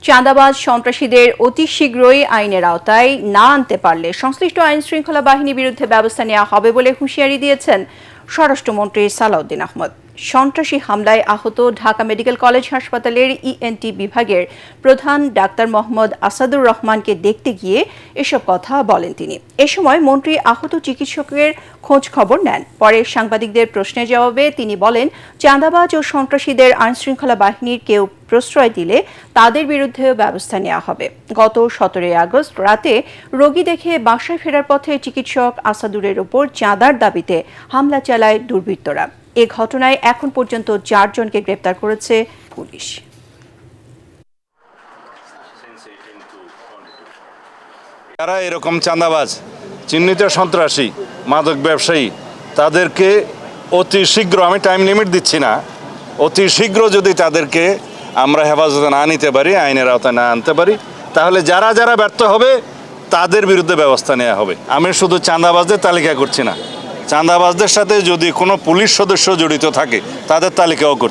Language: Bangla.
চাঁদাবাজ সন্ত্রাসীদের অতি শীঘ্রই আইনের আওতায় না আনতে পারলে সংশ্লিষ্ট আইন শৃঙ্খলা বাহিনীর বিরুদ্ধে ব্যবস্থা নেওয়া হবে বলে হুঁশিয়ারি দিয়েছেন স্বরাষ্ট্রমন্ত্রী সালাউদ্দিন আহমদ। সন্ত্রাসী হামলায় আহত ঢাকা মেডিকেল কলেজ হাসপাতালের ইএনটি বিভাগের প্রধান ডাক্তার মোহাম্মদ আসাদুর রহমানকে দেখতে গিয়ে এসব কথা বলেন তিনি। এ সময় মন্ত্রী আহত চিকিৎসকের খোঁজ খবর নেন। পরে সাংবাদিকদের প্রশ্নের জবাবে তিনি বলেন, চাঁদাবাজ ও সন্ত্রাসীদের আইনশৃঙ্খলা বাহিনীর কেউ প্রশ্রয় দিলে তাদের বিরুদ্ধেও ব্যবস্থা নেওয়া হবে। গত 17 আগস্ট রাতে রোগী দেখে বাসায় ফেরার পথে চিকিৎসক আসাদুরের ওপর চাঁদার দাবিতে হামলা চালায় দুর্বৃত্তরা। এ ঘটনায় এখন পর্যন্ত 4 জনকে গ্রেপ্তার করেছে পুলিশ। যারা এরকম চাঁদাবাজ, চিহ্নিত সন্ত্রাসী, মাদক ব্যবসায়ী, তাদেরকে অতি শীঘ্র, আমি টাইম লিমিট দিচ্ছি না, অতি শীঘ্র যদি তাদেরকে আমরা হেফাজতে না নিতে পারি, আইনের আওতায় না আনতে পারি, তাহলে যারা যারা ব্যর্থ হবে তাদের বিরুদ্ধে ব্যবস্থা নেওয়া হবে। আমি শুধু চাঁদাবাজদের তালিকা করছি না, চাঁদাবাজদের সাথে যদি কোনো পুলিশ সদস্য জড়িত থাকে তাদের তালিকাও করছি।